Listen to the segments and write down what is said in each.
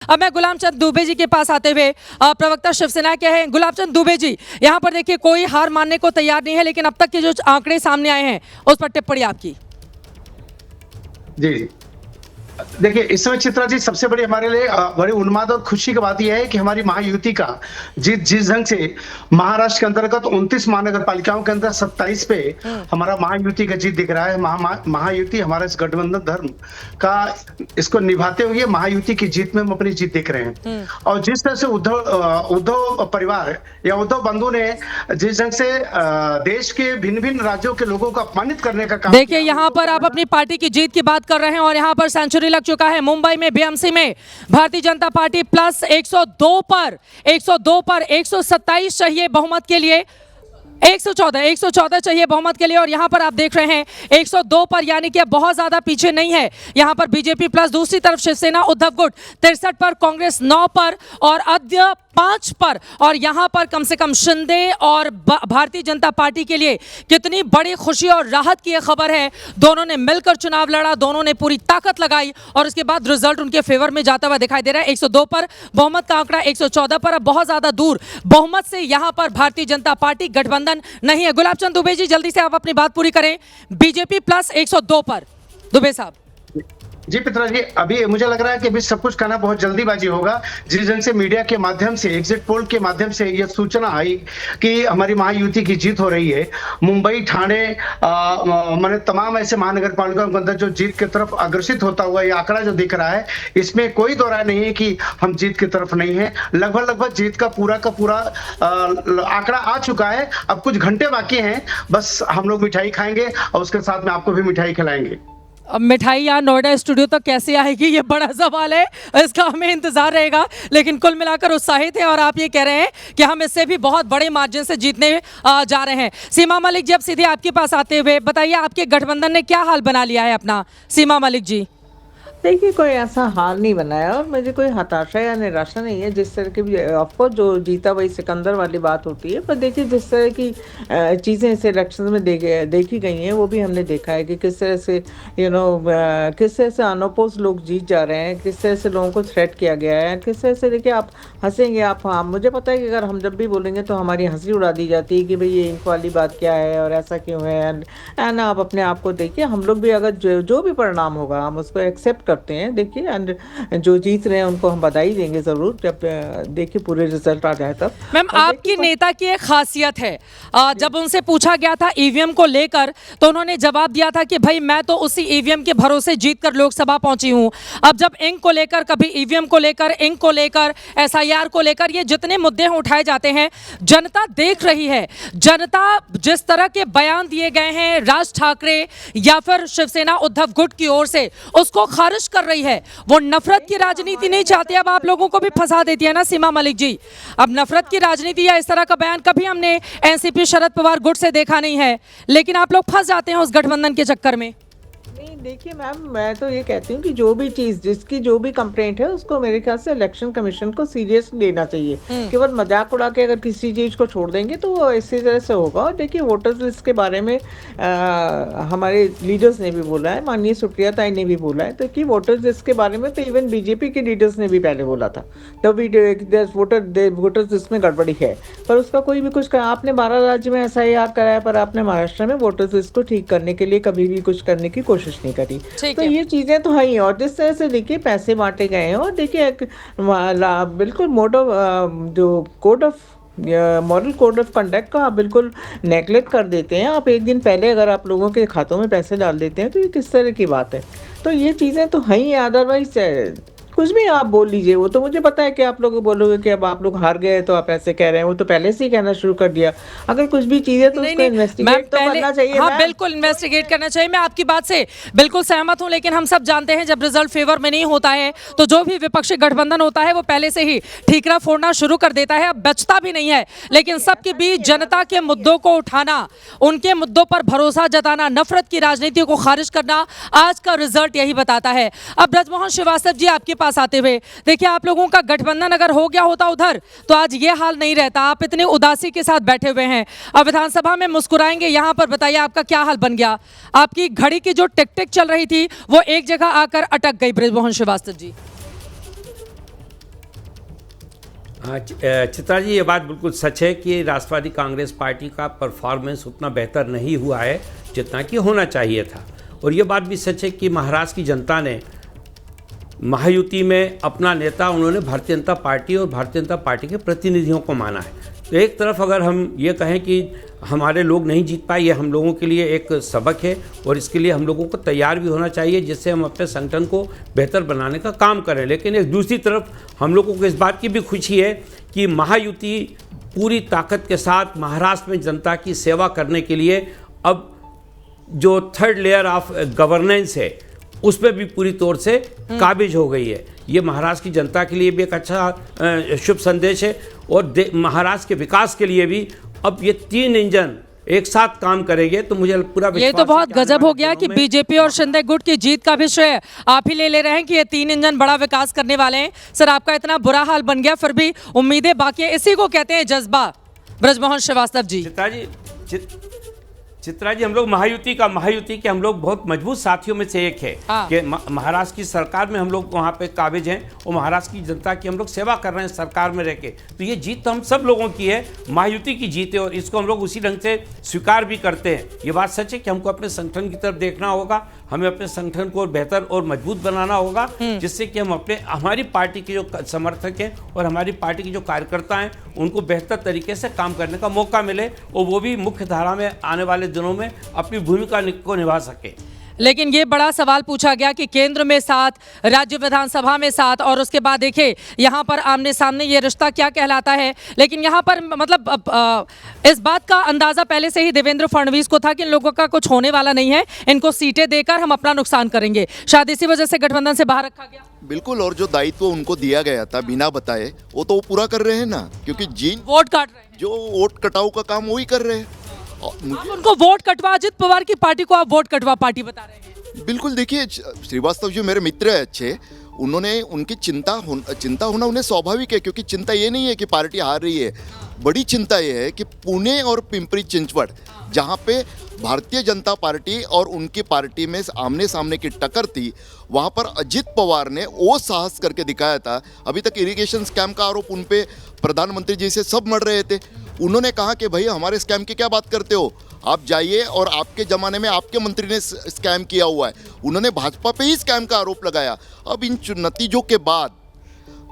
अब मैं गुलाम चंद दुबे जी के पास आते हुए, प्रवक्ता शिवसेना के हैं गुलाम चंद दुबे जी, यहाँ पर देखिए कोई हार मानने को तैयार नहीं है, लेकिन अब तक के जो आंकड़े सामने आए हैं उस पर टिप्पणी आपकी। जी देखिए, इस समय चित्रा जी सबसे बड़ी हमारे लिए बड़ी उन्माद और खुशी की बात यह है कि हमारी महायुति का जिस ढंग से महाराष्ट्र के अंतर्गत 29 महानगर पालिकाओं के अंदर 27 पे हमारा महायुति का जीत दिख रहा है। महायुति हमारा इस गठबंधन धर्म का इसको निभाते हुए महायुति की जीत में हम अपनी जीत देख रहे हैं। और जिस तरह से उद्धव परिवार या उद्धव बंधु ने जिस ढंग से देश के भिन्न भिन्न राज्यों के लोगों को अपमानित करने का काम देखिए, यहाँ पर आप अपनी पार्टी की जीत की बात कर रहे हैं और यहाँ पर सेंचुरी लग चुका है। मुंबई में बीएमसी में भारतीय जनता पार्टी प्लस 102 पर 127 चाहिए बहुमत के लिए, 114 चाहिए बहुमत के लिए, और यहां पर आप देख रहे हैं 102 पर, यानी कि अब बहुत ज्यादा पीछे नहीं है। यहां पर बीजेपी प्लस, दूसरी तरफ शिवसेना उद्धव गुट 63 पर, कांग्रेस 9 पर और अद्य 5 पर। और यहां पर कम से कम शिंदे और भारतीय जनता पार्टी के लिए कितनी बड़ी खुशी और राहत की यह खबर है। दोनों ने मिलकर चुनाव लड़ा, दोनों ने पूरी ताकत लगाई और उसके बाद रिजल्ट उनके फेवर में जाता हुआ दिखाई दे रहा है। 102 पर बहुमत का आंकड़ा 114 पर, अब बहुत ज्यादा दूर बहुमत से यहां पर भारतीय जनता पार्टी गठबंधन नहीं है। गुलाब चंद दुबे जी, जल्दी से आप अपनी बात पूरी करें। बीजेपी प्लस 102 पर, दुबे साहब। जी पित्रा जी, अभी मुझे लग रहा है कि अभी सब कुछ कहना बहुत जल्दीबाजी होगा। जिस ढंग से मीडिया के माध्यम से, एग्जिट पोल के माध्यम से यह सूचना आई कि हमारी महायुति की जीत हो रही है, मुंबई, ठाणे, मैंने तमाम ऐसे महानगर पालिकाओं के अंदर जो जीत की तरफ अग्रसित होता हुआ ये आंकड़ा जो दिख रहा है, इसमें कोई दो राय नहीं है कि हम जीत की तरफ नहीं है। लगभग जीत का पूरा आंकड़ा आ चुका है। अब कुछ घंटे बाकी हैं, बस हम लोग मिठाई खाएंगे और उसके साथ में आपको भी मिठाई खिलाएंगे। अब मिठाई यहाँ नोएडा स्टूडियो तक कैसे आएगी, ये बड़ा सवाल है, इसका हमें इंतजार रहेगा। लेकिन कुल मिलाकर उत्साहित है और आप ये कह रहे हैं कि हम इससे भी बहुत बड़े मार्जिन से जीतने जा रहे हैं। सीमा मलिक जी, अब सीधे आपके पास आते हुए बताइए, आपके गठबंधन ने क्या हाल बना लिया है अपना? सीमा मलिक जी। देखिए, कोई ऐसा हाल नहीं बनाया और मुझे कोई हताशा या निराशा नहीं है। जिस तरह की भी ऑफकोर्स जो जीता वही सिकंदर वाली बात होती है, पर देखिए जिस तरह की चीज़ें इस इलेक्शन में देखी गई हैं वो भी हमने देखा है कि किस तरह से किस तरह से अनअपोज लोग जीत जा रहे हैं, किस तरह से लोगों को थ्रेट किया गया है, किस तरह से। देखिए, आप हंसेंगे, आप, हाँ, मुझे पता है कि अगर हम जब भी बोलेंगे तो हमारी हंसी उड़ा दी जाती है कि भाई ये इंक वाली बात क्या है और ऐसा क्यों है। एंड आप अपने आप को देखिए, हम लोग भी अगर जो भी परिणाम होगा हम उसको एक्सेप्ट करते हैं। देखिए, एंड जो जीत रहे हैं उनको हम बधाई देंगे जरूर जब देखिए पूरे रिजल्ट आ जाए तब। मैम, आपकी नेता की एक खासियत है, जब उनसे पूछा गया था ईवीएम को लेकर तो उन्होंने जवाब दिया था कि भाई मैं तो उसी ईवीएम के भरोसे जीतकर लोकसभा पहुंची हूं। अब जब इंक को लेकर, कभी ईवीएम को लेकर, इंक को लेकर, एसआईआर को लेकर, ये जितने मुद्दे उठाए जाते हैं, जनता देख रही है। जनता जिस तरह के बयान दिए गए हैं राज ठाकरे या फिर शिवसेना उद्धव गुट की ओर से, उसको खारिज कर रही है। वो नफरत की राजनीति नहीं चाहती। अब आप लोगों को भी फंसा देती है ना सीमा मलिक जी। अब नफरत की राजनीति या इस तरह का बयान कभी हमने एनसीपी शरद पवार गुट से देखा नहीं है, लेकिन आप लोग फंस जाते हैं उस गठबंधन के चक्कर में। नहीं, देखिए मैम, मैं तो ये कहती हूँ कि जो भी चीज़, जिसकी जो भी कंप्लेंट है उसको मेरे ख्याल से इलेक्शन कमीशन को सीरियस लेना चाहिए। केवल मजाक उड़ा के अगर किसी चीज़ को छोड़ देंगे तो वो इसी तरह से होगा। और देखिए, वोटर्स लिस्ट के बारे में हमारे लीडर्स ने भी बोला है, माननीय सुप्रिया ताई ने भी बोला है, तो कि वोटर्स लिस्ट के बारे में तो इवन बीजेपी के लीडर्स ने भी पहले बोला था, तभी वोटर्स लिस्ट में गड़बड़ी है। पर उसका कोई भी कुछ कहा, आपने 12 राज्य में SIR कराया पर आपने महाराष्ट्र में वोटर्स लिस्ट को ठीक करने के लिए कभी भी कुछ करने की कोशिश नहीं करी। तो ये चीजें तो है ही। और जिस तरह से देखिए पैसे बांटे गए हैं और देखिए बिल्कुल मॉडल कोड ऑफ कंडक्ट का आप बिल्कुल नेगलेक्ट कर देते हैं। आप एक दिन पहले अगर आप लोगों के खातों में पैसे डाल देते हैं तो ये किस तरह की बात है। तो ये चीज़ें तो है ही। अदरवाइज कुछ भी आप बोल लीजिए, वो तो मुझे पता है कि आप लोग बोलोगे कि अब आप लोग हार गए तो आप ऐसे कह रहे हैं, वो तो पहले से ही कहना शुरू कर दिया। अगर कुछ भी चीज़ है तो उसको इन्वेस्टिगेट तो करना चाहिए। हाँ, बिल्कुल इन्वेस्टिगेट करना चाहिए। मैं आपकी बात से बिल्कुल सहमत हूँ, लेकिन हम सब जानते हैं जब रिजल्ट फेवर में नहीं होता है तो जो भी विपक्षी गठबंधन होता है वो पहले से ही ठीकरा फोड़ना शुरू कर देता है। अब बचता भी नहीं है। लेकिन सबके बीच जनता के मुद्दों को उठाना, उनके मुद्दों पर भरोसा जताना, नफरत की राजनीति को खारिज करना, आज का रिजल्ट यही बताता है। अब ब्रजमोहन श्रीवास्तव जी, आपके पास आते हुए, देखिए आप लोगों का गठबंधन अगर हो गया होता उधर तो आज ये हाल नहीं रहता। आप इतने उदासी के साथ बैठे हुए हैं, अब विधानसभा में मुस्कुराएंगे। यहां पर बताइए आपका क्या हाल बन गया? आपकी घड़ी की जो टिक टिक चल रही थी वो एक जगह आकर अटक गई। ब्रजमोहन श्रीवास्तव जी, हाँ, चित्रा जी, ये बात बिल्कुल सच है कि राष्ट्रवादी कांग्रेस पार्टी का परफॉर्मेंस उतना बेहतर नहीं हुआ है जितना कि होना चाहिए था। और ये बात भी सच है कि महाराष्ट्र की जनता ने महायुति में अपना नेता उन्होंने भारतीय जनता पार्टी और भारतीय जनता पार्टी के प्रतिनिधियों को माना है। तो एक तरफ अगर हम ये कहें कि हमारे लोग नहीं जीत पाए, ये हम लोगों के लिए एक सबक है और इसके लिए हम लोगों को तैयार भी होना चाहिए जिससे हम अपने संगठन को बेहतर बनाने का काम करें। लेकिन एक दूसरी तरफ हम लोगों को इस बात की भी खुशी है कि महायुति पूरी ताकत के साथ महाराष्ट्र में जनता की सेवा करने के लिए अब जो थर्ड लेयर ऑफ गवर्नेंस है उस पर भी पूरी तौर से काबिज हो गई है। ये महाराष्ट्र की जनता के लिए भी एक अच्छा शुभ संदेश है और महाराष्ट्र के विकास के लिए भी अब ये 3 इंजन एक साथ काम करेंगे तो मुझे पूरा विश्वास ये तो बहुत गजब हो गया कि बीजेपी और शिंदे गुट की जीत का भी श्रेय आप ही ले रहे हैं कि ये 3 इंजन बड़ा विकास करने वाले हैं। सर, आपका इतना बुरा हाल बन गया, फिर भी उम्मीदें बाकी है, इसी को कहते हैं जज्बा। ब्रजमोहन श्रीवास्तव जी। चित्रा जी, हम लोग महायुति के हम लोग बहुत मजबूत साथियों में से एक है कि महाराष्ट्र की सरकार में हम लोग वहाँ पे काबिज हैं और महाराष्ट्र की जनता की हम लोग सेवा कर रहे हैं सरकार में रह के। तो ये जीत तो हम सब लोगों की है, महायुति की जीत है और इसको हम लोग उसी ढंग से स्वीकार भी करते हैं। ये बात सच है कि हमको अपने संगठन की तरफ देखना होगा, हमें अपने संगठन को बेहतर और मजबूत बनाना होगा जिससे कि हम हमारी पार्टी के जो समर्थक हैं और हमारी पार्टी के जो कार्यकर्ता हैं उनको बेहतर तरीके से काम करने का मौका मिले और वो भी मुख्य धारा में आने वाले दिनों में अपनी भूमिका को निभा सके। लेकिन ये बड़ा सवाल पूछा गया कि केंद्र में 7, राज्य विधानसभा में 7 और उसके बाद देखिए यहाँ पर आमने सामने ये रिश्ता क्या कहलाता है। लेकिन यहाँ पर मतलब इस बात का अंदाजा पहले से ही देवेंद्र फडणवीस को था कि इन लोगों का कुछ होने वाला नहीं है, इनको सीटें देकर हम अपना नुकसान करेंगे, शायद इसी वजह से गठबंधन से बाहर रखा गया। बिल्कुल, और जो दायित्व उनको दिया गया था बिना बताए वो तो वो पूरा कर रहे हैं ना, क्योंकि वोट काट रहे हैं, जो वोट कटाव का काम वही कर रहे हैं। आप उनको वोट कटवा, अजित पवार की पार्टी को आप वोट कटवा पार्टी बता रहे हैं। बिल्कुल, देखिए श्रीवास्तव जी मेरे मित्र है अच्छे, उन्होंने उनकी चिंता होना उन्हें स्वाभाविक है, क्योंकि चिंता ये नहीं है कि पार्टी हार रही है, बड़ी चिंता ये है कि पुणे और पिंपरी चिंचवड़ जहाँ पे भारतीय जनता पार्टी और उनकी पार्टी में आमने सामने की टक्कर थी, वहाँ पर अजित पवार ने वो साहस करके दिखाया था। अभी तक इरिगेशन स्कैम का आरोप उन पे प्रधानमंत्री जी से सब मर रहे थे, उन्होंने कहा कि भाई हमारे स्कैम की क्या बात करते हो, आप जाइए और आपके ज़माने में आपके मंत्री ने स्कैम किया हुआ है। उन्होंने भाजपा पे ही स्कैम का आरोप लगाया। अब इन नतीजों के बाद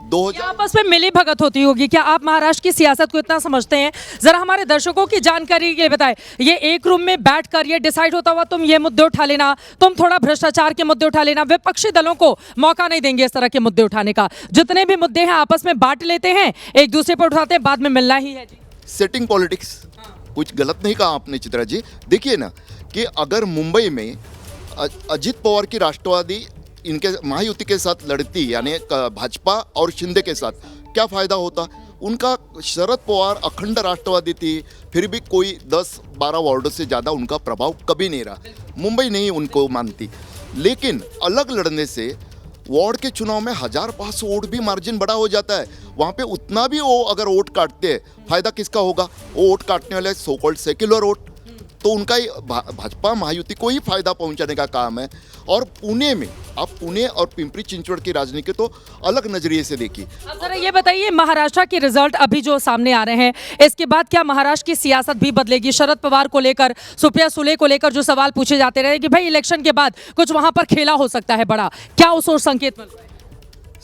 आपस में मिली भगत होती होगी। क्या आप महाराष्ट्र की सियासत को इतना समझते हैं? जरा हमारे दर्शकों की जानकारी के लिए बताएं। ये एक रूम में बैठकर ये डिसाइड होता हुआ तुम ये मुद्दे उठा लेना, तुम थोड़ा भ्रष्टाचार के मुद्दे उठा लेना, विपक्षी दलों को मौका नहीं देंगे इस तरह के मुद्दे उठाने का। जितने भी मुद्दे हैं आपस में बांट लेते हैं, एक दूसरे पर उठाते हैं, बाद में मिलना ही है जी। सेटिंग पॉलिटिक्स, कुछ गलत नहीं कहा आपने चित्रा जी। देखिए ना कि अगर मुंबई में अजित पवार की राष्ट्रवादी इनके महायुति के साथ लड़ती, यानी भाजपा और शिंदे के साथ, क्या फ़ायदा होता? उनका शरद पवार अखंड राष्ट्रवादी थी, फिर भी कोई 10-12 वार्डों से ज़्यादा उनका प्रभाव कभी नहीं रहा, मुंबई नहीं उनको मानती। लेकिन अलग लड़ने से वार्ड के चुनाव में 1500 वोट भी मार्जिन बड़ा हो जाता है। वहाँ पे उतना भी वो अगर वोट काटते हैं, फायदा किसका होगा? वो वोट काटने वाले सो कॉल्ड सेक्युलर वोट, तो उनका ही भाजपा महायुति को ही फायदा पहुंचाने का काम है। और पुणे में आप पुणे और पिंपरी चिंचवड़ की राजनीति तो अलग नजरिए से देखिए। अब जरा ये बताइए, महाराष्ट्र के रिजल्ट अभी जो सामने आ रहे हैं, इसके बाद क्या महाराष्ट्र की सियासत भी बदलेगी? शरद पवार को लेकर, सुप्रिया सुले को लेकर जो सवाल पूछे जाते रहे कि भाई इलेक्शन के बाद कुछ वहां पर खेला हो सकता है बड़ा, क्या उस ओर संकेत मिल रहा है?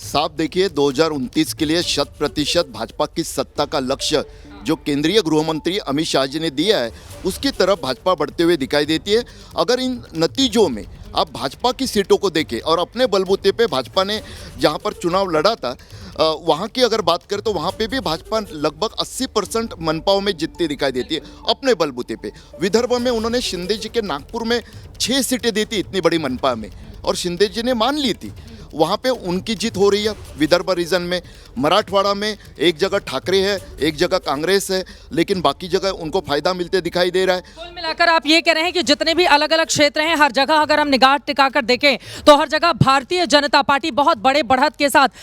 साफ देखिए, 2029 के लिए 100% भाजपा की सत्ता का लक्ष्य जो केंद्रीय गृह मंत्री अमित शाह जी ने दिया है, उसकी तरफ भाजपा बढ़ते हुए दिखाई देती है। अगर इन नतीजों में आप भाजपा की सीटों को देखें और अपने बलबूते पे भाजपा ने जहां पर चुनाव लड़ा था वहां की अगर बात करें तो वहां पे भी भाजपा लगभग 80% मनपाओं में जीतती दिखाई देती है अपने बलबूते पे। विदर्भ में उन्होंने शिंदे जी के नागपुर में 6 सीटें दी थी इतनी बड़ी मनपा में, और शिंदे जी ने मान ली थी, वहाँ पे उनकी जीत हो रही है। विदर्भ रीजन में, मराठवाड़ा में एक जगह ठाकरे है, एक जगह कांग्रेस है, लेकिन बाकी जगह उनको फायदा मिलते दिखाई दे रहा है। कुल मिलाकर आप ये कह रहे हैं कि जितने भी अलग अलग क्षेत्र हैं, हर जगह अगर हम निगाह टिकाकर देखें तो हर जगह भारतीय जनता पार्टी बहुत बड़े बढ़त के साथ